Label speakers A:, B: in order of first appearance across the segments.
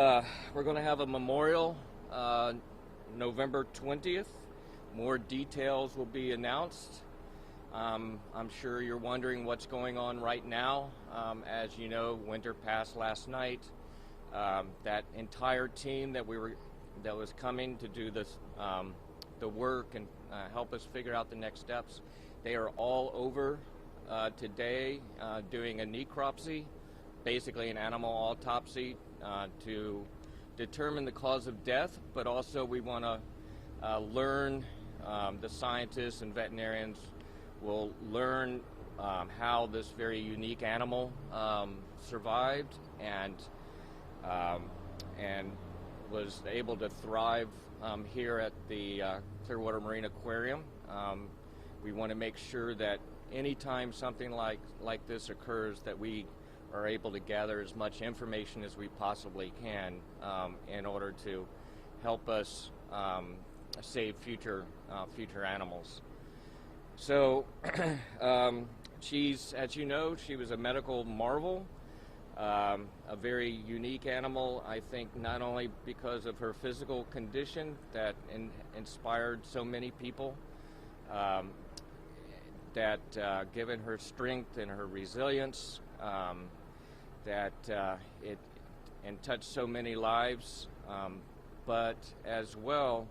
A: We're going to have a memorial November 20th. More details will be announced. I'm sure you're wondering what's going on right now. As you know, winter passed last night. That entire team that was coming to do this, the work and help us figure out the next steps, they are all over today doing a necropsy, basically an animal autopsy, to determine the cause of death, but also we want to learn, the scientists and veterinarians will learn how this very unique animal survived and was able to thrive here at the Clearwater Marine Aquarium. We want to make sure that anytime something like this occurs, that we are able to gather as much information as we possibly can in order to help us save future animals. So, as you know, she was a medical marvel, a very unique animal. I think not only because of her physical condition that inspired so many people, that given her strength and her resilience, that it touched so many lives, but as well,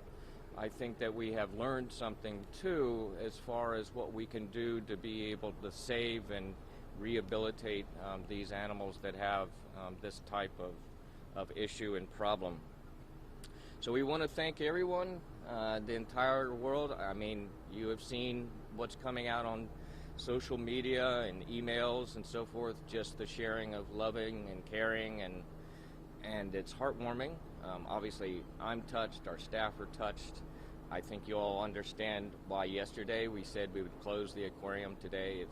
A: I think that we have learned something too as far as what we can do to be able to save and rehabilitate these animals that have this type of issue and problem. So we want to thank everyone, the entire world. I mean, you have seen what's coming out on social media and emails and so forth, just the sharing of loving and caring, and it's heartwarming. Obviously, I'm touched, our staff are touched. I think you all understand why yesterday we said we would close the aquarium today.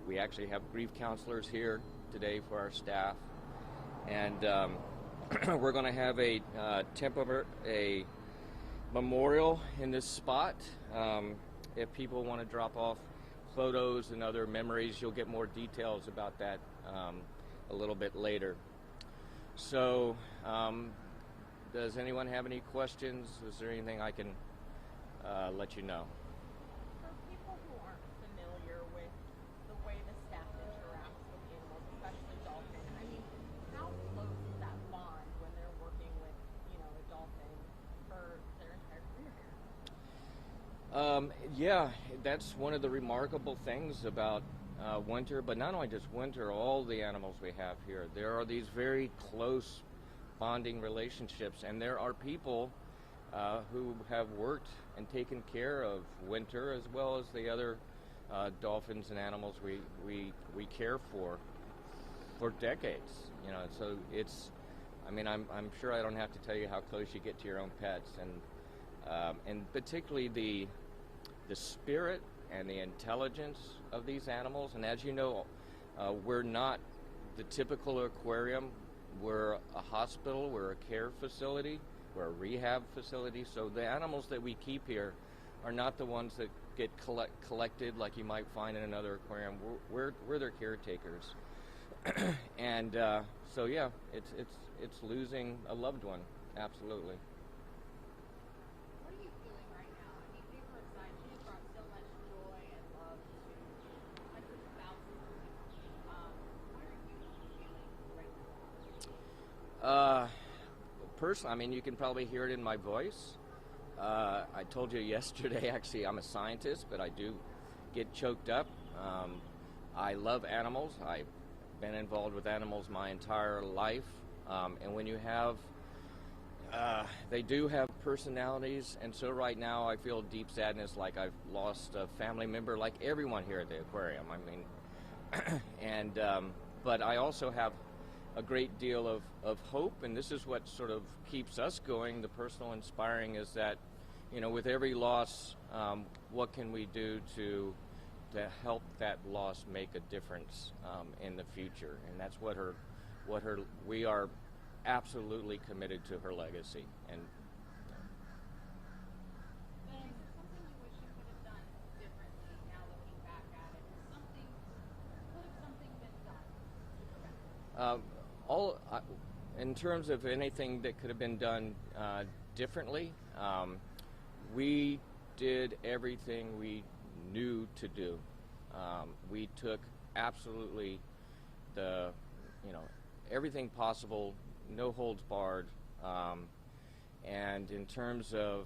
A: We actually have grief counselors here today for our staff, and we're going to have a memorial in this spot. If people want to drop off photos and other memories, you'll get more details about that a little bit later. So, does anyone have any questions? Is there anything I can let you know?
B: For people who aren't familiar with the way the staff interacts with animals, especially dolphins, I mean, how close is that bond when they're working with, a dolphin for their entire career here?
A: Yeah, that's one of the remarkable things about winter, but not only just winter, all the animals we have here. There are these very close bonding relationships, and there are people who have worked and taken care of winter as well as the other dolphins and animals we care for decades. So I'm sure I don't have to tell you how close you get to your own pets, and particularly the spirit and the intelligence of these animals. And as you know, we're not the typical aquarium. We're a hospital, we're a care facility, we're a rehab facility. So the animals that we keep here are not the ones that get collected like you might find in another aquarium. We're their caretakers. And so yeah, it's losing a loved one, absolutely.
B: What are you feeling right now? I mean, we were excited. You brought so much joy and love to hundreds of thousands of people. What are you feeling right now?
A: Personally, you can probably hear it in my voice. I told you yesterday, actually, I'm a scientist, but I do get choked up. I love animals. I've been involved with animals my entire life. And when you have, they do have personalities, and so right now I feel deep sadness, like I've lost a family member, like everyone here at the aquarium. And but I also have a great deal of hope, and this is what sort of keeps us going. The personal inspiring is that, with every loss, what can we do to help that loss make a difference in the future? And that's we are absolutely committed to her legacy. And
B: Ben, is there something you wish you could have done differently now looking back at it? Could have something been done?
A: in in terms of anything that could have been done differently, we did everything we knew to do. We took absolutely the, everything possible, no holds barred. And in terms of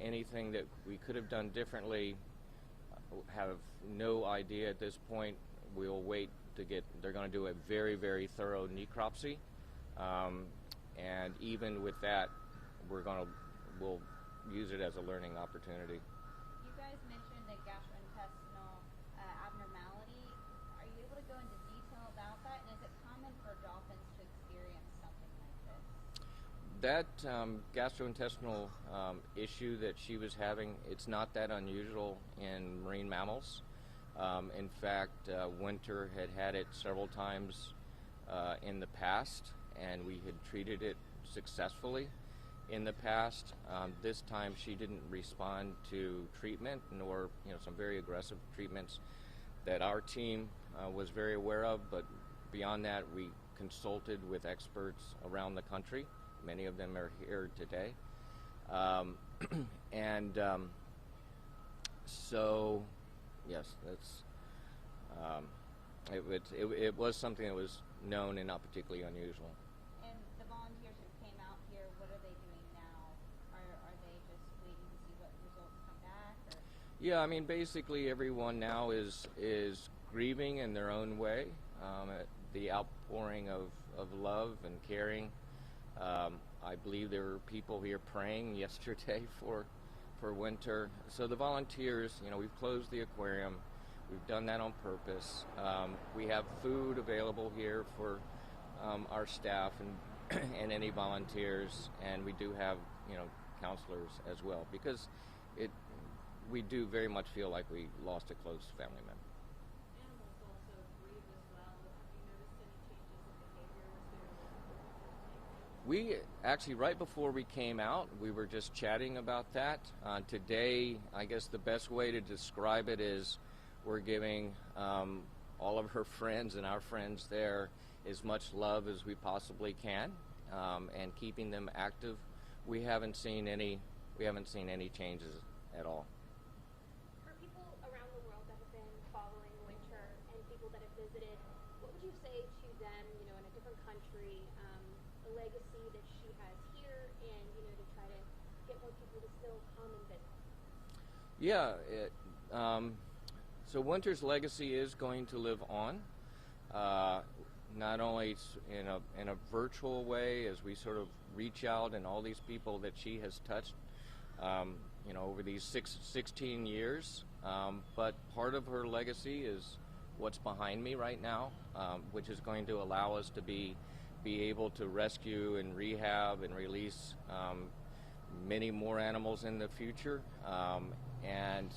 A: anything that we could have done differently, have no idea at this point. We'll wait to they're going to do a very, very thorough necropsy. And even with that, we'll use it as a learning opportunity.
C: You guys mentioned a gastrointestinal abnormality. Are you able to go into detail about that? And is it common for dolphins to experience something like this?
A: That gastrointestinal issue that she was having, it's not that unusual in marine mammals. In fact, Winter had it several times in the past, and we had treated it successfully in the past. This time she didn't respond to treatment, nor some very aggressive treatments that our team was very aware of, but beyond that we consulted with experts around the country. Many of them are here today. So yes, that's it was something that was known and not particularly unusual.
C: And the volunteers who came out here, what are they doing now? Are they just waiting to see what results come back? Or?
A: Yeah, I mean, basically everyone now is grieving in their own way. The outpouring of love and caring. I believe there were people here praying yesterday for Winter. So the volunteers, we've closed the aquarium. We've done that on purpose. We have food available here for our staff and any volunteers, and we do have counselors as well, because we do very much feel like we lost a close family member.
B: Animals also grieve as well. Have you noticed any changes in behavior?
A: We actually, right before we came out, we were just chatting about that. Today, I guess the best way to describe it is we're giving all of her friends and our friends there as much love as we possibly can, and keeping them active. We haven't seen any changes at all.
D: For people around the world that have been following Winter and people that have visited, what would you say to them, in a different country, the legacy that she has here, and to try to get more people to still come and visit?
A: Yeah, so Winter's legacy is going to live on, not only in a virtual way as we sort of reach out and all these people that she has touched, over these 16 years, but part of her legacy is what's behind me right now, which is going to allow us to be able to rescue and rehab and release many more animals in the future, and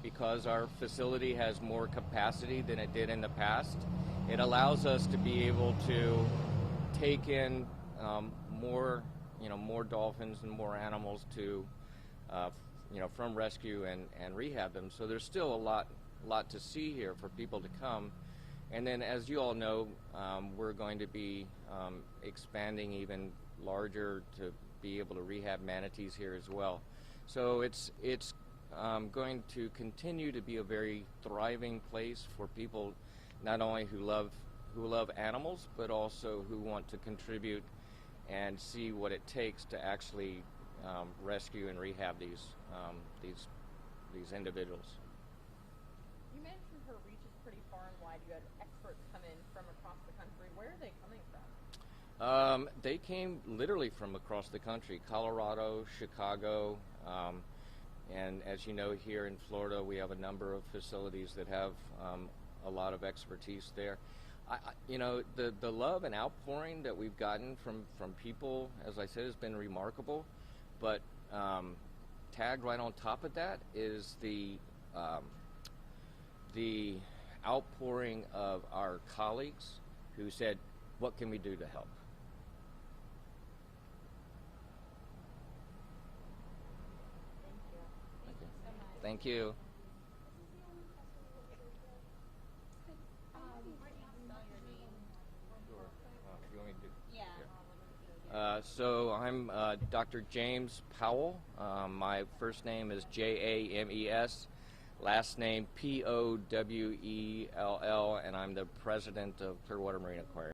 A: because our facility has more capacity than it did in the past, it allows us to be able to take in more dolphins and more animals to, from rescue and rehab them. So there's still a lot to see here for people to come. And then, as you all know, we're going to be expanding even larger to be able to rehab manatees here as well. So it's going to continue to be a very thriving place for people, not only who love animals, but also who want to contribute and see what it takes to actually rescue and rehab these individuals.
B: You mentioned her reach is pretty far and wide. You had experts come in from across the country. Where are they coming from?
A: They came literally from across the country: Colorado, Chicago, and as you know, here in Florida, we have a number of facilities that have a lot of expertise there. The love and outpouring that we've gotten from people, as I said, has been remarkable. But tagged right on top of that is the outpouring of our colleagues who said, "What can we do to help?"
C: Thank you so much.
A: Thank you.
C: Where do you spell your name?
A: Sure. You want me to do?
C: Yeah.
A: Here. So I'm Dr. James Powell. My first name is James, last name Powell, and I'm the president of Clearwater Marine Aquarium.